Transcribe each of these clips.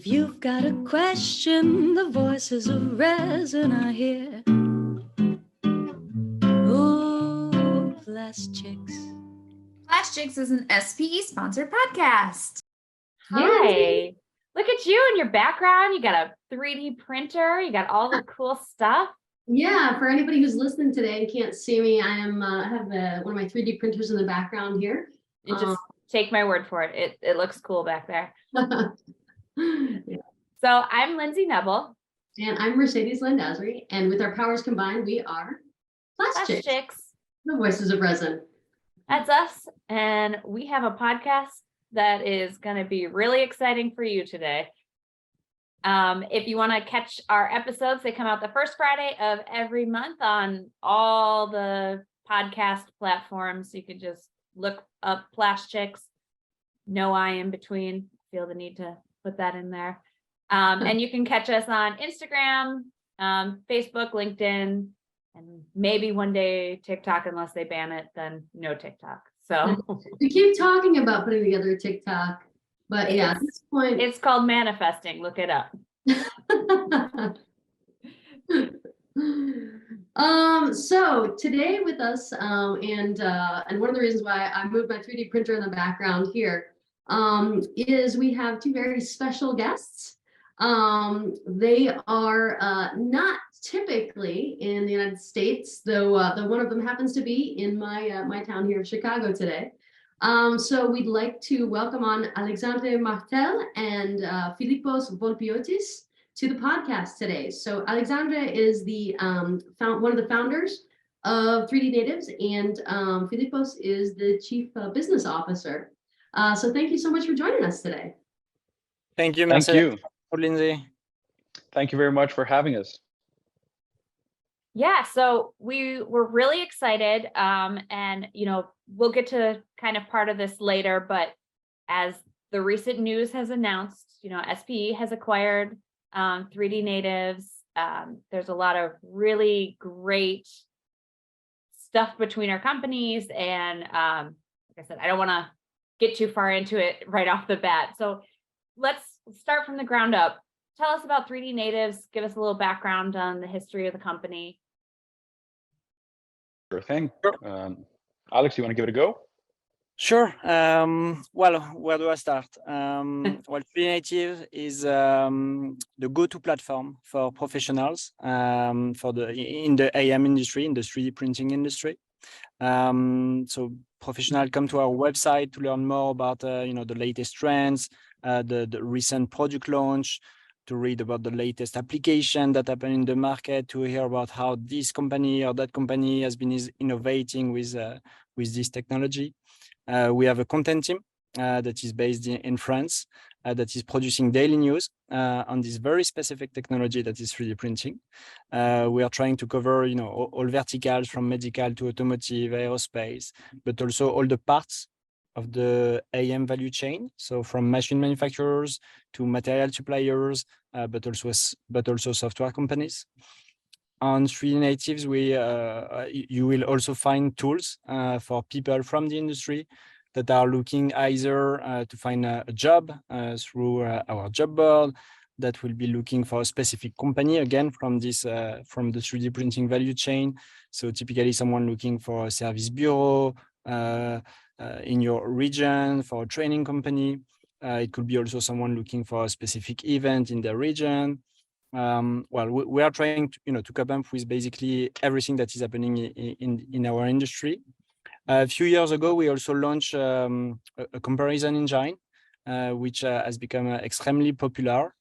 If you've got a question, the voices of resin are here. Oh, PlastChicks. PlastChicks is an SPE sponsored podcast. Hi. Look at you in your background. You got a 3D printer. You got all the cool stuff. Yeah, for anybody who's listening today and can't see me, I am have one of my 3D printers in the background here. You just take my word for it. It looks cool back there. Yeah. So I'm Lynzie Nebel. And I'm Mercedes Landazuri. And with our powers combined, we are PlastChicks, PlastChicks. the voices of resin. That's us. And we have a podcast that is going to be really exciting for you today. If you want to catch our episodes, they come out the first Friday of every month on all the podcast platforms. You can just look up PlastChicks, no I in between. Feel the need to put that in there. And you can catch us on Instagram, Facebook, LinkedIn, and maybe one day TikTok, unless they ban it, then no TikTok. So we keep talking about putting together a TikTok, but yeah, at this point it's called manifesting. Look it up. So today with us, and one of the reasons why I moved my 3D printer in the background here, is we have two very special guests. They are not typically in the United States, though one of them happens to be in my town here of Chicago today. So we'd like to welcome on Alexandre Martel and Filippos Voulpiotis to the podcast today. So Alexandre is the one of the founders of 3D Natives, and Filippos is the chief business officer. So thank you so much for joining us today. Thank you, Thank you, Lynzie. Thank you very much for having us. Yeah, so we were really excited, and we'll get to kind of part of this later, but as the recent news has announced, SPE has acquired 3D Natives. There's a lot of really great stuff between our companies, and like I said, I don't want to get too far into it right off the bat. So let's start from the ground up. Tell us about 3D Natives. Give us a little background on the history of the company. Sure thing. Alex, you want to give it a go? Sure. Well, where do I start? Well, 3D Native is the go-to platform for professionals in the AM industry, in the 3D printing industry. So professionals come to our website to learn more about the latest trends, the recent product launch, to read about the latest application that happened in the market, to hear about how this company or that company has been innovating with this technology. We have a content team that is based in France that is producing daily news on this very specific technology that is 3D printing. We are trying to cover all verticals from medical to automotive, aerospace, but also all the parts of the AM value chain. So from machine manufacturers to material suppliers, but also software companies. On 3D Natives, you will also find tools for people from the industry that are looking either to find a job through our job board, that will be looking for a specific company, again, from the 3D printing value chain. So typically someone looking for a service bureau in your region, for a training company. It could be also someone looking for a specific event in their region. Well, we are trying to come up with basically everything that is happening in our industry. A few years ago, we also launched a comparison engine, which has become extremely popular,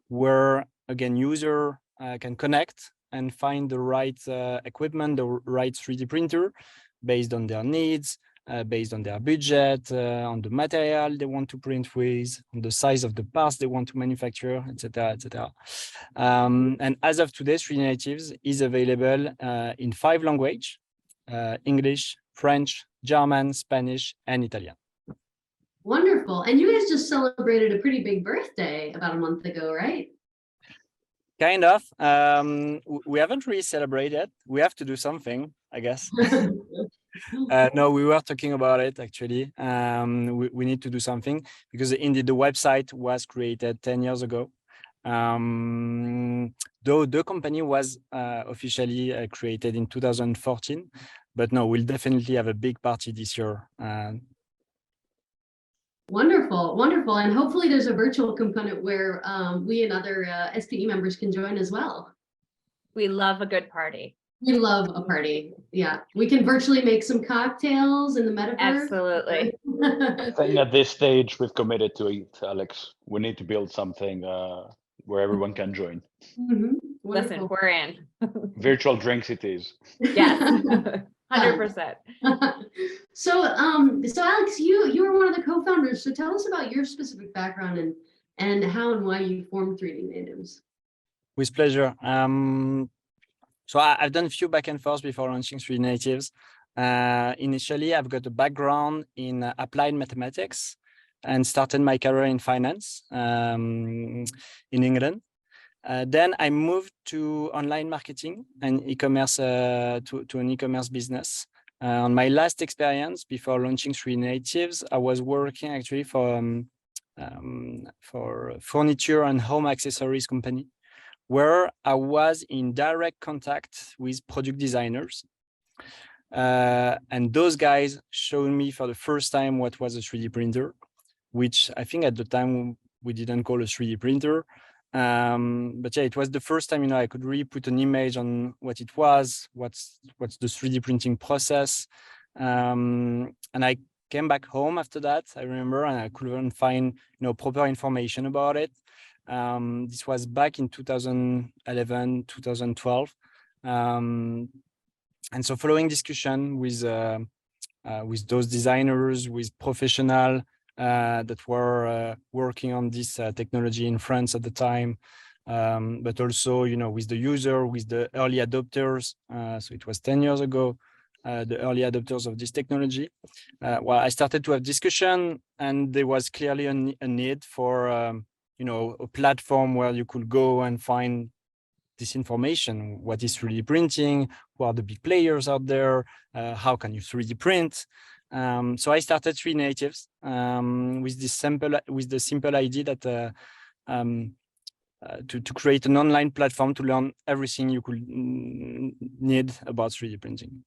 where, again, user can connect and find the right equipment, the right 3D printer based on their needs, based on their budget, on the material they want to print with, on the size of the parts they want to manufacture, etc., etc. And as of today, 3D Natives is available in 5 languages: English, French, German, Spanish, and Italian. Wonderful. And you guys just celebrated a pretty big birthday about a month ago, right? Kind of. We haven't really celebrated. We have to do something, I guess. No, we were talking about it actually. We need to do something because indeed the website was created 10 years ago. Though the company was officially created in 2014, but no, we'll definitely have a big party this year. Wonderful, wonderful. And hopefully there's a virtual component where we and other SPE members can join as well. We love a good party. We love a party. Yeah, we can virtually make some cocktails in the metaverse. Absolutely. I think at this stage we've committed to it, Alex. We need to build something where everyone can join. Mhm. Listen, Wonderful. we're in. Virtual drinks it is. Yes, 100%. So Alex, you were one of the co-founders. So tell us about your specific background and how and why you formed 3D Natives. With pleasure. So I've done a few back and forth before launching 3D Natives. Initially, I've got a background in applied mathematics and started my career in finance in England. Then I moved to online marketing and e-commerce to an e-commerce business. On my last experience before launching 3D Natives, I was working actually for furniture and home accessories company, where I was in direct contact with product designers. And those guys showed me for the first time what was a 3D printer, which I think at the time we didn't call a 3D printer. But yeah, it was the first time, I could really put an image on what it was, what's the 3D printing process. And I came back home after that, I remember, and I couldn't find, proper information about it. This was back in 2011, 2012. And so following discussion with those designers, with professionals that were working on this technology in France at the time, but also, with the user, with the early adopters. So it was 10 years ago, the early adopters of this technology. Well, I started to have discussion, and there was clearly a need for a platform where you could go and find this information. What is 3D printing? Who are the big players out there? How can you 3D print? So I started 3D Natives with the simple idea that to create an online platform to learn everything you could need about 3D printing.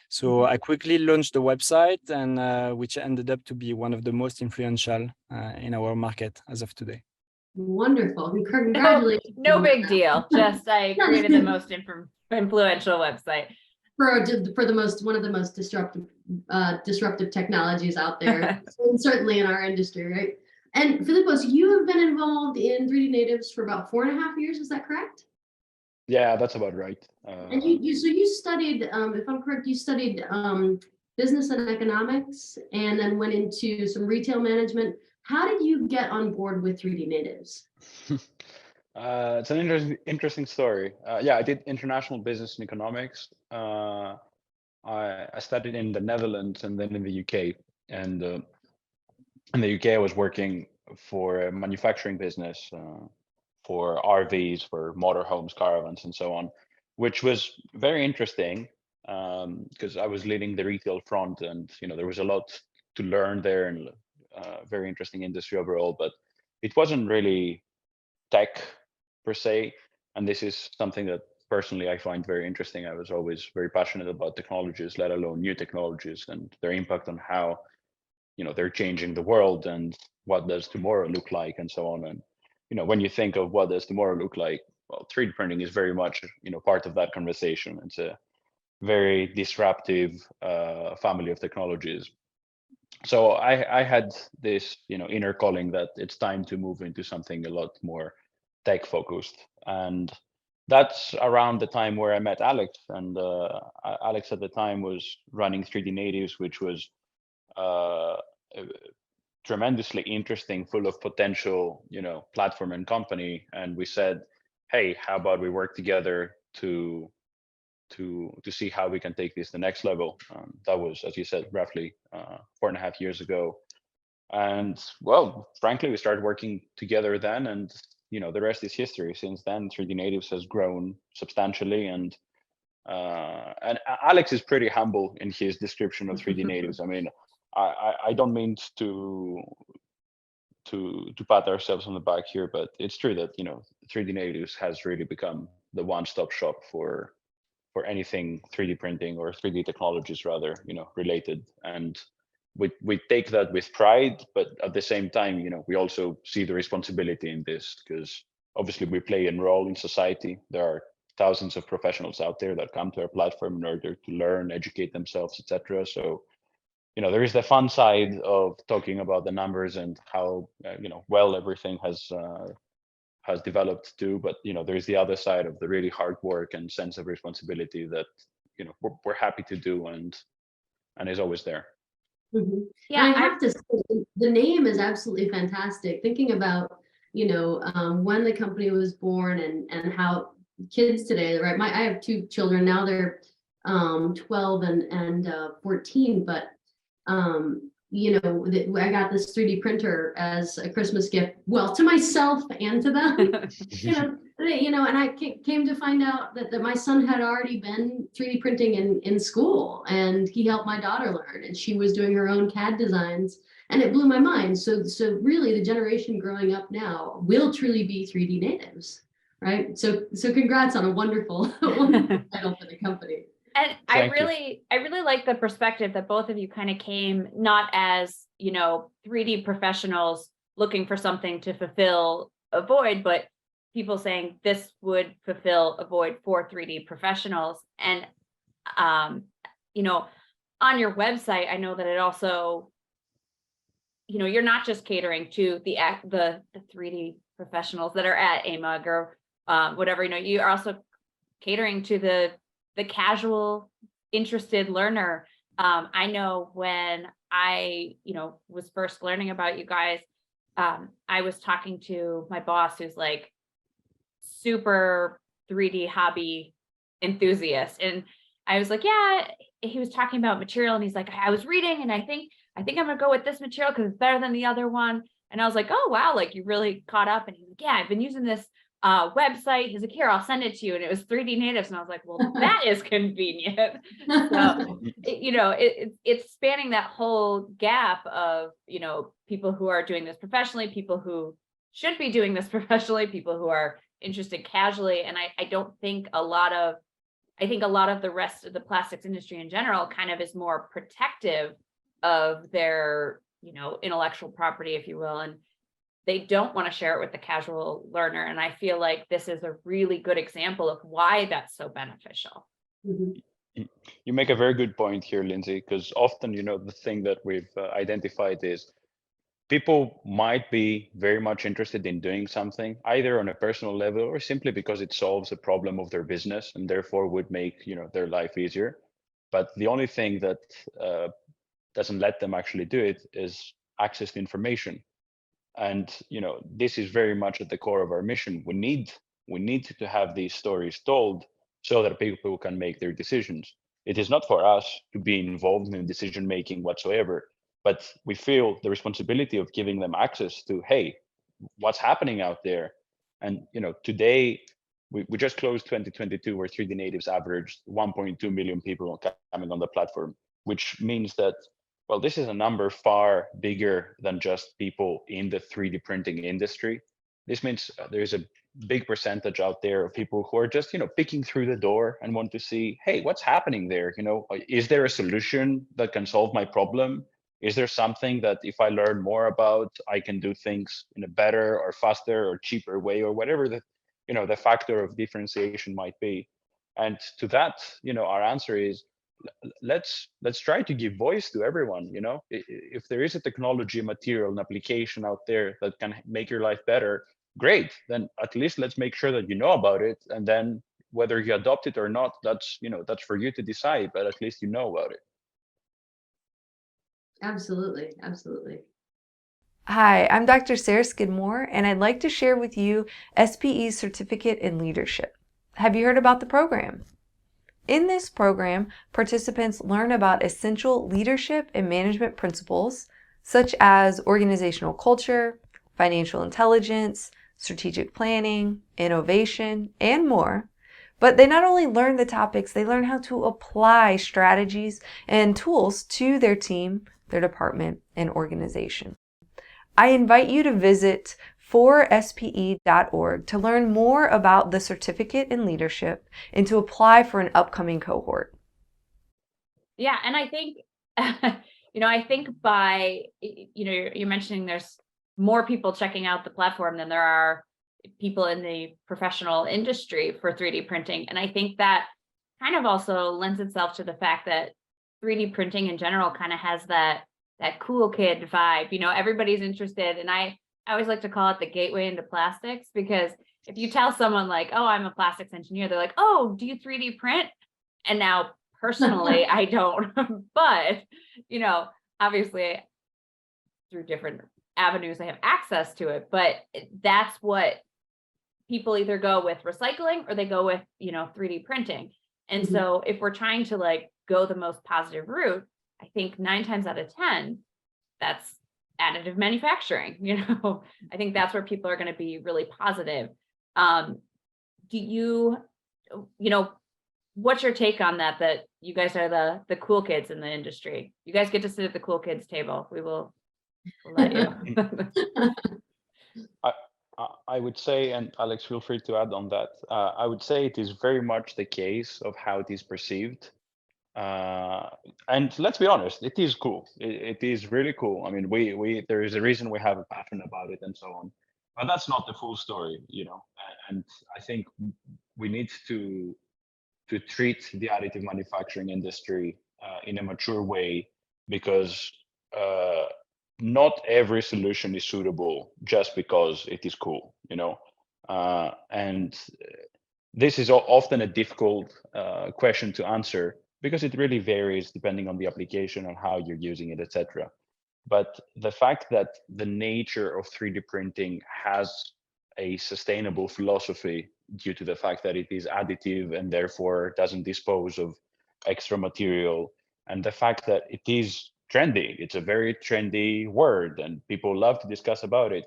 So I quickly launched the website, and which ended up to be one of the most influential in our market as of today. Wonderful. Congratulations. No big deal. Just I created the most influential website. For one of the most disruptive technologies out there, and certainly in our industry, right? And Filippos, you have been involved in 3D Natives for about 4.5 years. Is that correct? Yeah, that's about right. And you studied, if I'm correct, you studied business and economics, and then went into some retail management. How did you get on board with 3D Natives? It's an interesting story. Yeah, I did international business and economics. I studied in the Netherlands and then in the UK. And in the UK, I was working for a manufacturing business for RVs, for motorhomes, caravans, and so on, which was very interesting because I was leading the retail front, and there was a lot to learn there, and very interesting industry overall. But it wasn't really tech per se, and this is something that personally I find very interesting. I was always very passionate about technologies, let alone new technologies, and their impact on how they're changing the world, and what does tomorrow look like, and so on. And when you think of what does tomorrow look like, well, 3D printing is very much part of that conversation. It's a very disruptive family of technologies. So I had this inner calling that it's time to move into something a lot more tech focused. And that's around the time where I met Alex. And Alex at the time was running 3D Natives, which was tremendously interesting, full of potential, platform and company. And we said, hey, how about we work together to see how we can take this to the next level. That was, as you said, roughly 4.5 years ago. And well, frankly, we started working together then, and the rest is history. Since then, 3D Natives has grown substantially, and And Alex is pretty humble in his description of 3D natives. I mean, I don't mean to pat ourselves on the back here, but it's true that 3D natives has really become the one-stop shop for anything 3D printing or 3D technologies rather, related. And we take that with pride, but at the same time, we also see the responsibility in this, because obviously we play a role in society. There are thousands of professionals out there that come to our platform in order to learn, educate themselves, etc. So there is the fun side of talking about the numbers and how well everything has developed too, but there is the other side of the really hard work and sense of responsibility that we're happy to do and is always there. Mm-hmm. Yeah, And I have to say, the name is absolutely fantastic. Thinking about when the company was born and how kids today, right? I have two children now. They're 12 and 14, but I got this 3D printer as a Christmas gift, well, to myself and to them. And I came to find out that my son had already been 3D printing in school, and he helped my daughter learn, and she was doing her own CAD designs, and it blew my mind. So really, the generation growing up now will truly be 3D natives, right? So congrats on a wonderful title for the company. And Thank I really like the perspective that both of you kind of came not as, 3D professionals looking for something to fulfill a void, but people saying this would fulfill a void for 3D professionals. And, on your website, I know that it also, you're not just catering to the 3D professionals that are at AMUG or whatever, you are also catering to the casual interested learner. I know when I, was first learning about you guys, I was talking to my boss who's like super 3D hobby enthusiast. And I was like, yeah, he was talking about material and he's like, I was reading and I think I'm gonna go with this material because it's better than the other one. And I was like, oh, wow, like you really caught up. And he's like, yeah, I've been using this website. He's like, here, I'll send it to you. And it was 3D natives. And I was like, well, that is convenient. So, it's spanning that whole gap of, people who are doing this professionally, people who should be doing this professionally, people who are interested casually. And I don't think I think a lot of the rest of the plastics industry in general kind of is more protective of their, intellectual property, if you will. And they don't want to share it with the casual learner. And I feel like this is a really good example of why that's so beneficial. Mm-hmm. You make a very good point here, Lynzie, because often, the thing that we've identified is people might be very much interested in doing something, either on a personal level or simply because it solves a problem of their business and therefore would make, their life easier. But the only thing that doesn't let them actually do it is access to information. And this is very much at the core of our mission. We need to have these stories told so that people can make their decisions. It is not for us to be involved in decision making whatsoever, but we feel the responsibility of giving them access to, hey, what's happening out there. And today we just closed 2022 where 3D natives averaged 1.2 million people coming on the platform, which means that, well, this is a number far bigger than just people in the 3D printing industry. This means there's a big percentage out there of people who are just, picking through the door and want to see, hey, what's happening there? Is there a solution that can solve my problem? Is there something that if I learn more about, I can do things in a better or faster or cheaper way, or whatever the factor of differentiation might be? And to that, our answer is, let's try to give voice to everyone. If there is a technology, material, an application out there that can make your life better, great. Then at least let's make sure that you know about it, and then whether you adopt it or not, that's for you to decide, but at least you know about it. Absolutely. Hi, I'm Dr. Sarah Skidmore, and I'd like to share with you SPE's Certificate in Leadership. Have you heard about the program? In this program, participants learn about essential leadership and management principles, such as organizational culture, financial intelligence, strategic planning, innovation, and more, But they not only learn the topics, they learn how to apply strategies and tools to their team, their department, and organization. I invite you to visit 4spe.org to learn more about the certificate in leadership and to apply for an upcoming cohort. Yeah, and I think, I think by, you're mentioning there's more people checking out the platform than there are people in the professional industry for 3D printing. And I think that kind of also lends itself to the fact that 3D printing in general kind of has that cool kid vibe. Everybody's interested. And I always like to call it the gateway into plastics, because if you tell someone like, oh, I'm a plastics engineer, they're like, oh, do you 3D print? And now personally, I don't, but, obviously through different avenues, I have access to it, but that's what people either go with recycling or they go with, 3D printing. And Mhm. so if we're trying to like go the most positive route, I think 9 times out of 10, that's additive manufacturing. I think that's where people are going to be really positive. Do you, what's your take on that you guys are the cool kids in the industry? You guys get to sit at the cool kids table. We'll let you. I would say, and Alex, feel free to add on that. I would say it is very much the case of how it is perceived. And let's be honest, it is cool. It is really cool. I mean, there is a reason we have a pattern about it and so on, but that's not the full story, And I think we need to treat the additive manufacturing industry in a mature way, because not every solution is suitable just because it is cool, and this is often a difficult question to answer, because it really varies depending on the application, on how you're using it, etc. But the fact that the nature of 3D printing has a sustainable philosophy due to the fact that it is additive and therefore doesn't dispose of extra material, and the fact that it is trendy, it's a very trendy word and people love to discuss about it,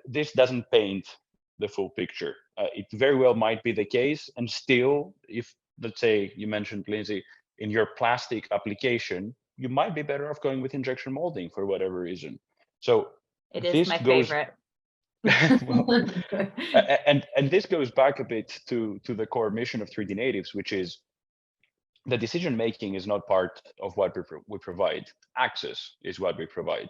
this doesn't paint the full picture. It very well might be the case, and still, if, let's say, you mentioned, Lynzie, in your plastic application, you might be better off going with injection molding for whatever reason. So It is this my goes, favorite. well, and this goes back a bit to the core mission of 3D Natives, which is the decision making is not part of what we provide. Access is what we provide.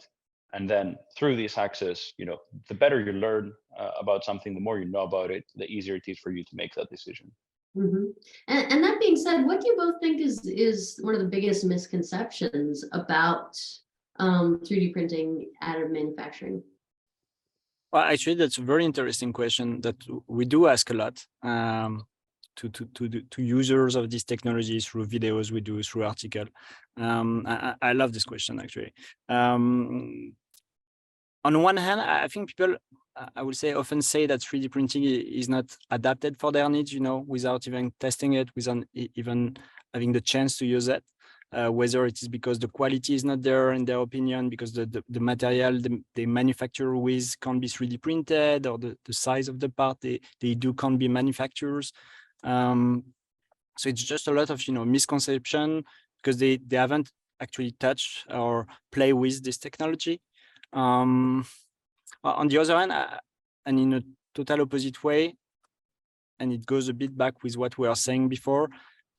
And then through this access, the better you learn about something, the more you know about it, the easier it is for you to make that decision. Mhm. And that being said, what do you both think is one of the biggest misconceptions about 3D printing additive manufacturing? Well, actually, that's a very interesting question that we do ask a lot to users of these technologies through videos we do, through articles. I love this question, actually. On one hand, I think people, I would say, often say that 3D printing is not adapted for their needs, without even testing it, without even having the chance to use it. Whether it is because the quality is not there in their opinion, because the material they manufacture with can't be 3D printed, or the size of the part they do can't be manufacturers. So it's just a lot of misconception, because they haven't actually touched or play with this technology. On the other hand, and in a total opposite way, and it goes a bit back with what we were saying before,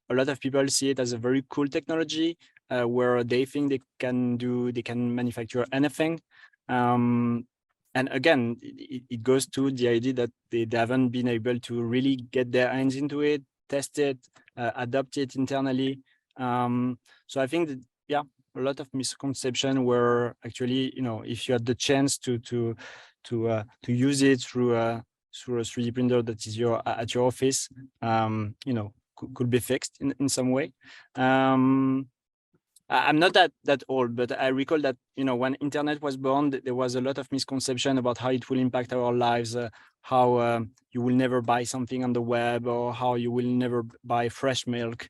a lot of people see it as a very cool technology, where they think they can manufacture anything. And again, it goes to the idea that they haven't been able to really get their hands into it, test it, adapt it internally. So I think that, yeah, a lot of misconception where actually, if you had the chance to use it through a 3D printer that is at your office, could be fixed in some way. I'm not that old, but I recall that, when internet was born, there was a lot of misconception about how it will impact our lives, how you will never buy something on the web, or how you will never buy fresh milk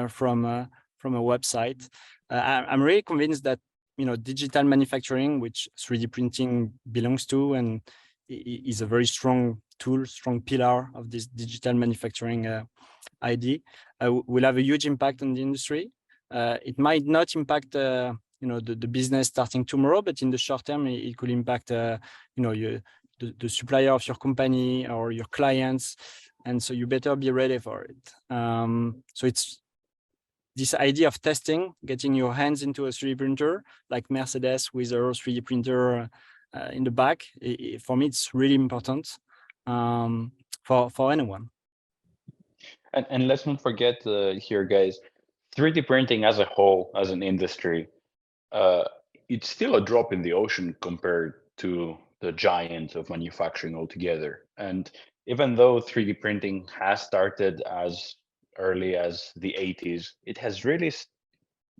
from a website. I'm really convinced that, digital manufacturing, which 3D printing belongs to and is a very strong tool, strong pillar of this digital manufacturing idea, will have a huge impact on the industry. It might not impact the business starting tomorrow, but in the short term, it could impact the supplier of your company or your clients, and so you better be ready for it. So it's this idea of testing, getting your hands into a 3D printer, like Mercedes with a 3D printer in the back. For me, it's really important for anyone. And let's not forget here, guys, 3D printing as a whole, as an industry, it's still a drop in the ocean compared to the giant of manufacturing altogether. And even though 3D printing has started as early as the 80s, it has really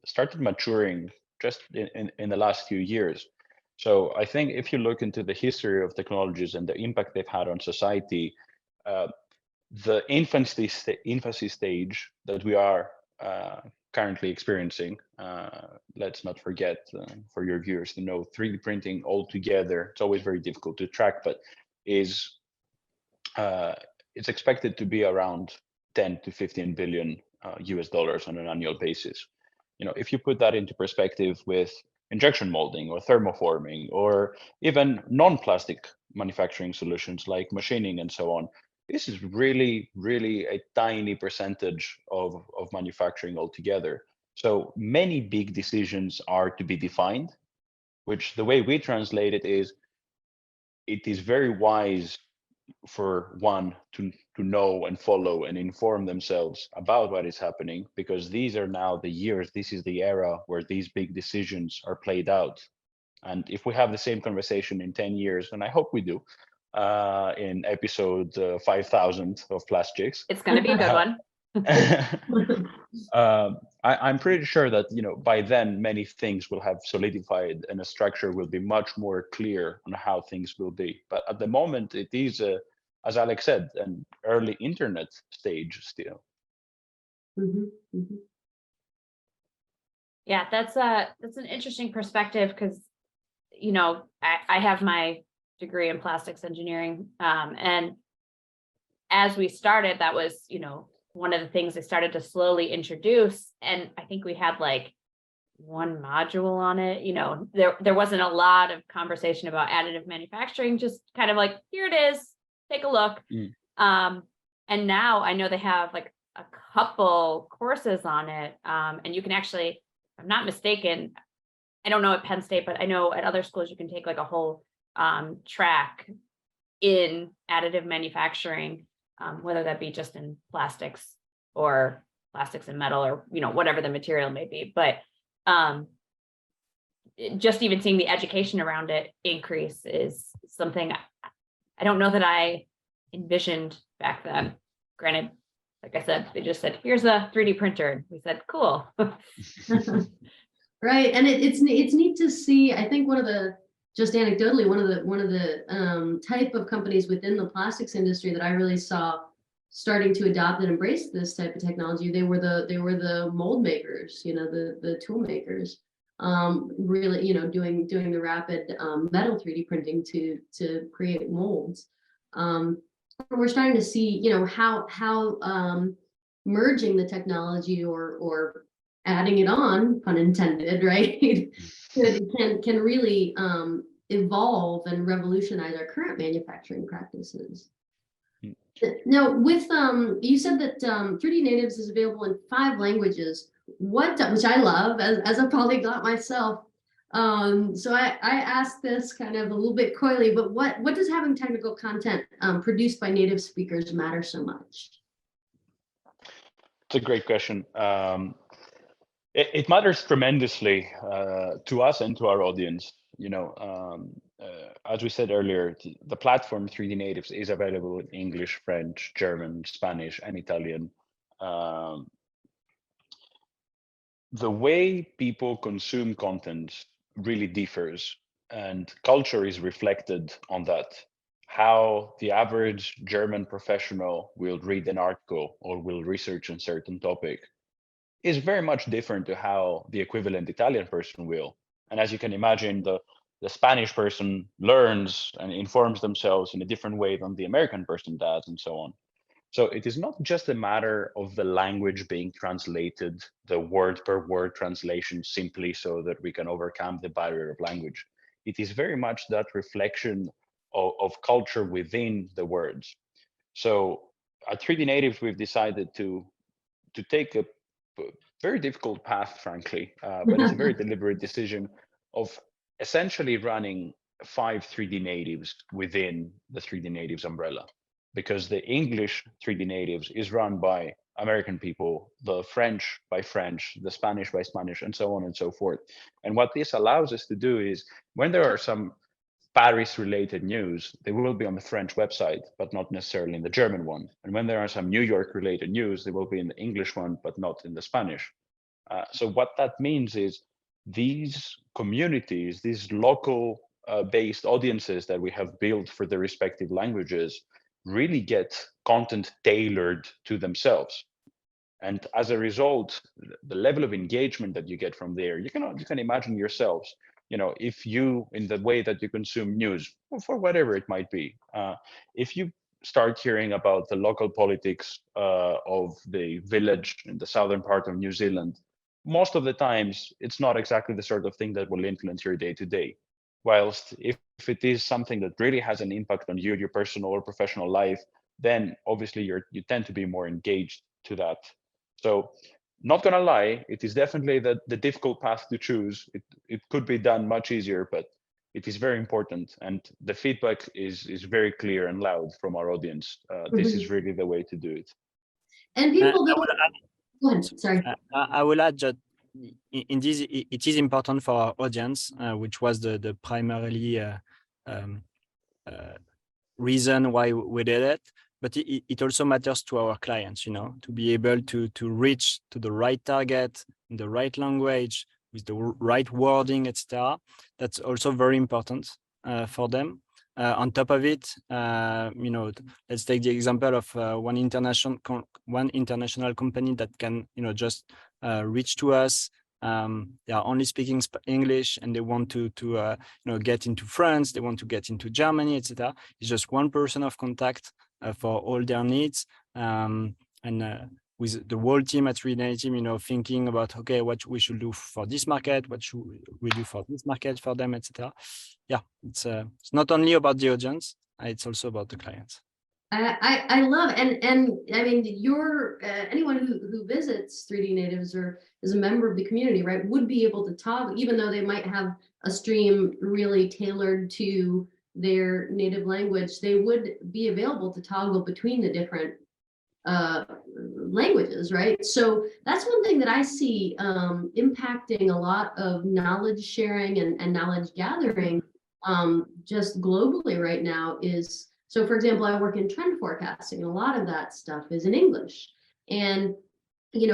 started maturing just in the last few years. So I think if you look into the history of technologies and the impact they've had on society, the infancy stage that we are currently experiencing, let's not forget, for your viewers to know, 3D printing altogether, it's always very difficult to track, but it's expected to be around 10 to 15 billion US dollars on an annual basis. If you put that into perspective with injection molding or thermoforming or even non-plastic manufacturing solutions like machining and so on, this is really, really a tiny percentage of manufacturing altogether. So many big decisions are to be defined, which the way we translate it is very wise for one to know and follow and inform themselves about what is happening, because these are now the years, this is the era where these big decisions are played out. And if we have the same conversation in 10 years, and I hope we do, in episode 5,000 of PlastChicks, It's going to be a good one. I'm pretty sure that by then many things will have solidified and a structure will be much more clear on how things will be. But at the moment, it is, as Alex said, an early internet stage still. Mm-hmm. Mm-hmm. Yeah, that's an interesting perspective, because I have my degree in plastics engineering, and as we started, that was one of the things they started to slowly introduce, and I think we had like one module on it. There wasn't a lot of conversation about additive manufacturing, just kind of like, here it is, take a look. And now I know they have like a couple courses on it, and you can actually, if I'm not mistaken, I don't know at Penn State, but I know at other schools you can take like a whole track in additive manufacturing, whether that be just in plastics or plastics and metal, or whatever the material may be. But just even seeing the education around it increase is something I don't know that I envisioned back then. Granted, like I said, they just said, here's a 3D printer, and we said, cool. Right, and it's neat to see. I think just anecdotally, one of the type of companies within the plastics industry that I really saw starting to adopt and embrace this type of technology, they were the mold makers, the tool makers, really, doing the rapid metal 3D printing to create molds. We're starting to see, how merging the technology or adding it on, pun intended, right? can really evolve and revolutionize our current manufacturing practices. Now, with you said that 3D Natives is available in 5 languages. Which I love as a polyglot myself. So I asked this kind of a little bit coyly, but what does having technical content produced by native speakers matter so much? It's a great question. It matters tremendously to us and to our audience. As we said earlier, the platform 3D Natives is available in English, French, German, Spanish, and Italian. The way people consume content really differs, and culture is reflected on that. How the average German professional will read an article or will research a certain topic is very much different to how the equivalent Italian person will. And as you can imagine, the the Spanish person learns and informs themselves in a different way than the American person does, and so on. So it is not just a matter of the language being translated, the word per word translation, simply so that we can overcome the barrier of language. It is very much that reflection of culture within the words. So at 3D Natives, we've decided to take a very difficult path, frankly, but it's a very deliberate decision of essentially running 5 3D natives within the 3D Natives umbrella, because the English 3D Natives is run by American people, the French by French, the Spanish by Spanish, and so on and so forth. And what this allows us to do is, when there are some Paris-related news, they will be on the French website, but not necessarily in the German one. And when there are some New York-related news, they will be in the English one, but not in the Spanish. So what that means is these communities, these local based audiences that we have built for the respective languages really get content tailored to themselves. And as a result, the level of engagement that you get from there, you can imagine yourselves, if you, in the way that you consume news, for whatever it might be, if you start hearing about the local politics of the village in the southern part of New Zealand, most of the times it's not exactly the sort of thing that will influence your day-to-day. Whilst if it is something that really has an impact on you, your personal or professional life, then obviously you tend to be more engaged to that. So not gonna lie, it is definitely the difficult path to choose. It could be done much easier, but it is very important. And the feedback is very clear and loud from our audience. This is really the way to do it. And people that go ahead, sorry. I will add that in this, it is important for our audience, which was the primarily reason why we did it. But it also matters to our clients, to be able to reach to the right target in the right language with the right wording, etc. That's also very important for them. On top of it, let's take the example of one international company that can, just reach to us. They are only speaking English, and they want to get into France. They want to get into Germany, etc. It's just one person of contact for all their needs, and with the whole team at 3D Native, thinking about, okay, what we should do for this market, what should we do for this market for them, etc. Yeah, it's not only about the audience, it's also about the clients. I love, and I mean, anyone who visits 3D Natives or is a member of the community, right, would be able to toggle, even though they might have a stream really tailored to their native language, they would be available to toggle between the different languages, right? So that's one thing that I see impacting a lot of knowledge sharing and knowledge gathering just globally right now is, so for example, I work in trend forecasting. A lot of that stuff is in English. And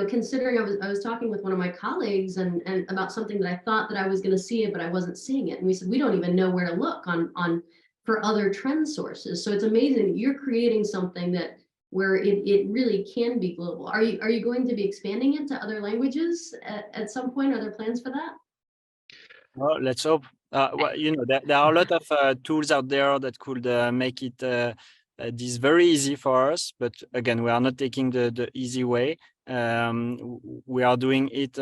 considering I was talking with one of my colleagues and about something that I thought that I was going to see it, but I wasn't seeing it. And we said, we don't even know where to look on for other trend sources. So it's amazing that you're creating something where it really can be global. Are you going to be expanding it to other languages at some point? Are there plans for that? Well, let's hope. Well, there are a lot of tools out there that could make it this very easy for us. But again, we are not taking the easy way. We are doing it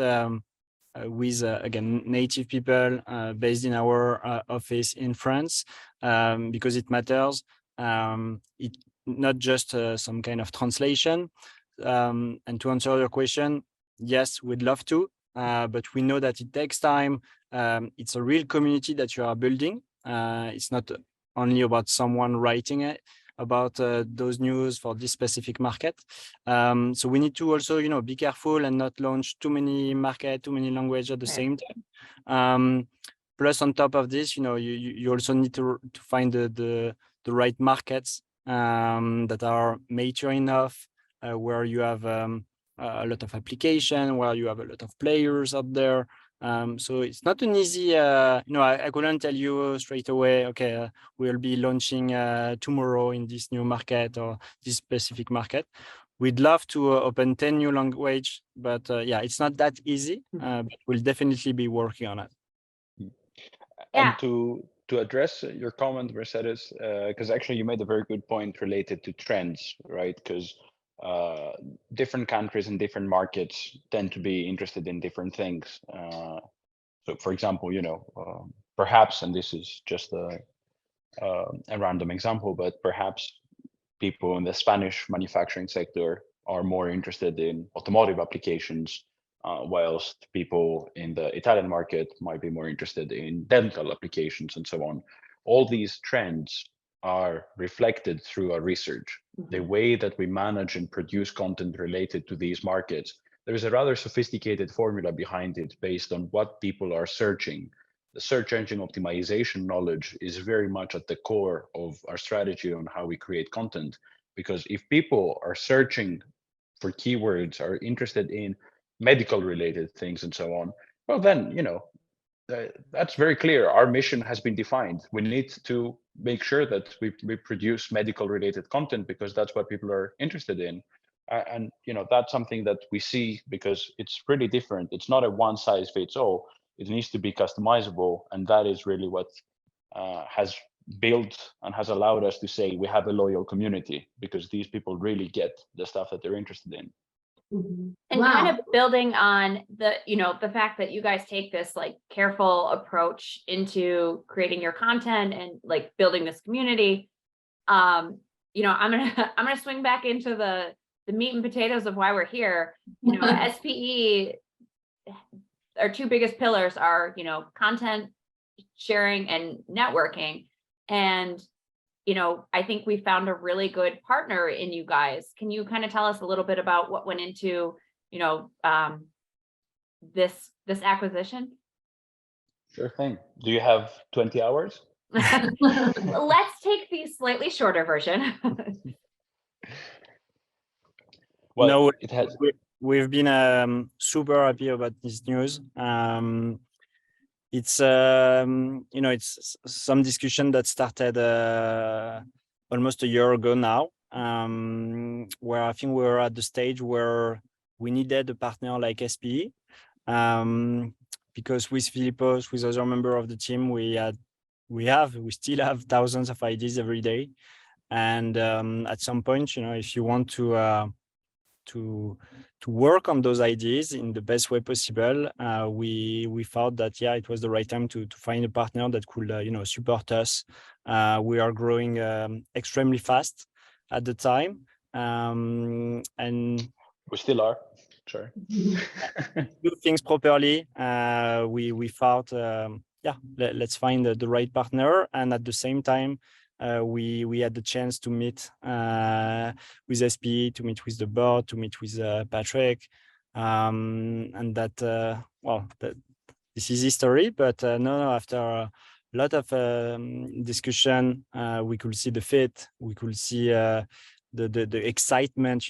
with again native people based in our office in France, because it matters. It not just some kind of translation. And to answer your question, yes, we'd love to, but we know that it takes time. It's a real community that you are building. It's not only about someone writing it about those news for this specific market. So we need to also, be careful and not launch too many markets, too many languages at the same time. Plus, on top of this, you also need to find the right markets that are mature enough, where you have a lot of application, where you have a lot of players out there. So it's not an easy, I couldn't tell you straight away, okay, we'll be launching tomorrow in this new market or this specific market. We'd love to open 10 new languages, but yeah, it's not that easy, but we'll definitely be working on it. Yeah. And to address your comment, Mercedes, because actually you made a very good point related to trends, right? Because different countries and different markets tend to be interested in different things. So, for example, perhaps, and this is just a random example, but perhaps people in the Spanish manufacturing sector are more interested in automotive applications, whilst people in the Italian market might be more interested in dental applications and so on. All these trends are reflected through our research. The way that we manage and produce content related to these markets, there is a rather sophisticated formula behind it based on what people are searching. The search engine optimization knowledge is very much at the core of our strategy on how we create content. Because if people are searching for keywords, are interested in medical related things and so on, well, then, that's very clear. Our mission has been defined. We need to make sure that we produce medical related content because that's what people are interested in. And that's something that we see because it's really different. It's not a one size fits all. It needs to be customizable, and that is really what has built and has allowed us to say we have a loyal community because these people really get the stuff that they're interested in. And kind of building on the fact that you guys take this like careful approach into creating your content and like building this community. I'm gonna swing back into the meat and potatoes of why we're here. SPE, our two biggest pillars are content sharing and networking. And I think we found a really good partner in you guys. Can you kind of tell us a little bit about what went into, this acquisition? Sure thing. Do you have 20 hours? Let's take the slightly shorter version. Well, No, it has. we've been super happy about this news. It's it's some discussion that started almost a year ago now, where I think we were at the stage where we needed a partner like SPE, because with Filippos, with other member of the team, we still have thousands of ideas every day, and at some point, if you want to work on those ideas in the best way possible, we thought that it was the right time to find a partner that could support us. We are growing extremely fast at the time, and We still are. Sure. do things properly. We thought let's find the right partner, and at the same time we had the chance to meet with SPE, to meet with the board, to meet with Patrick, and that this is history. But no, after a lot of discussion, we could see the fit. We could see the excitement,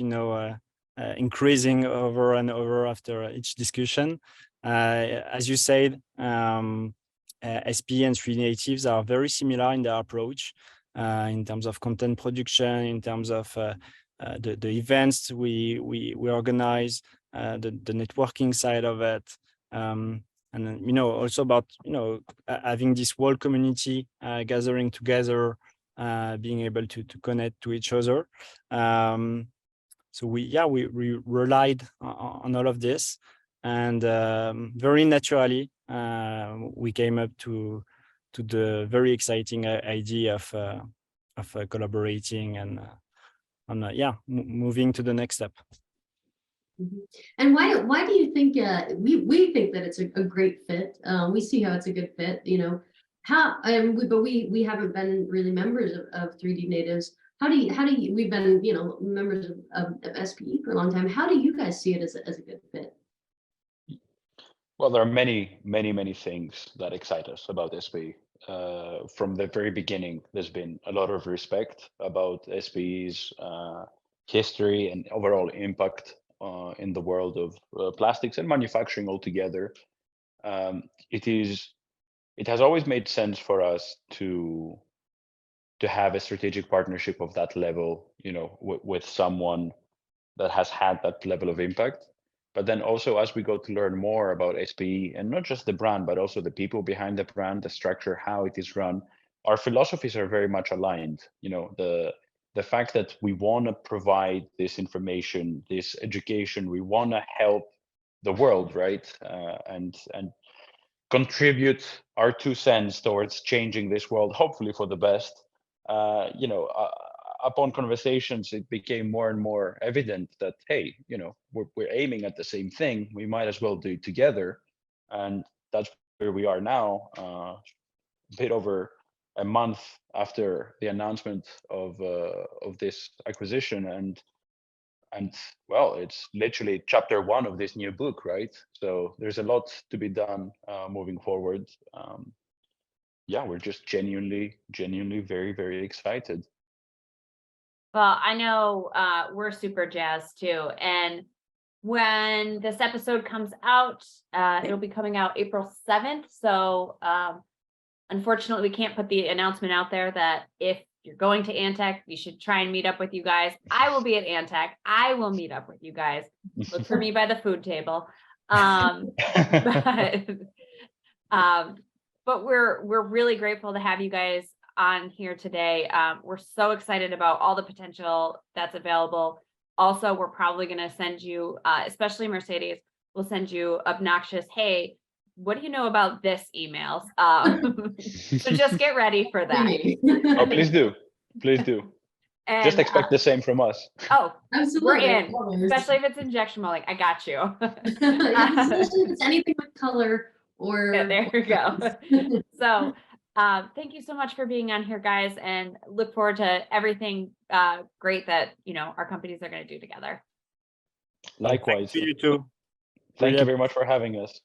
increasing over and over after each discussion. As you said, SPE and 3D Natives are very similar in their approach, in terms of content production, in terms of the events we organize, the networking side of it, and then, also about having this whole community gathering together, being able to connect to each other. So we relied on all of this, and very naturally we came up to the very exciting idea of collaborating and moving to the next step. And why do you think we think that it's a great fit? We see how it's a good fit. But we haven't been really members of 3D Natives. How do you we've been members of SPE for a long time. How do you guys see it as a good fit? Well, there are many things that excite us about SPE. From the very beginning, there's been a lot of respect about SPE's history and overall impact in the world of plastics and manufacturing altogether. It has always made sense for us to have a strategic partnership of that level, with someone that has had that level of impact. But then also as we go to learn more about SPE, and not just the brand, but also the people behind the brand, the structure, how it is run, our philosophies are very much aligned. You know, the fact that we want to provide this information, this education, we want to help the world, right? And contribute our 2 cents towards changing this world, hopefully for the best. Upon conversations, it became more and more evident that, hey, we're aiming at the same thing. We might as well do it together. And that's where we are now, a bit over a month after the announcement of this acquisition. And well, it's literally chapter 1 of this new book, right? So there's a lot to be done moving forward. We're just genuinely very, very excited. Well, I know we're super jazzed too. And when this episode comes out, it'll be coming out April 7th. So unfortunately, we can't put the announcement out there that if you're going to Antec, you should try and meet up with you guys. I will be at Antec. I will meet up with you guys. Look for me by the food table. But we're really grateful to have you guys on here today. We're so excited about all the potential that's available. Also, we're probably going to send you, especially Mercedes, we'll send you obnoxious, hey, what do you know about this emails? So just get ready for that. Oh, please do. Please do. And, just expect the same from us. Oh, Absolutely. we're in, especially if it's injection molding. I got you. Especially if it's anything with color or. Yeah, there you go. So thank you so much for being on here, guys, and look forward to everything great that our companies are going to do together. Likewise. Thank you too. Thank you very much for having us.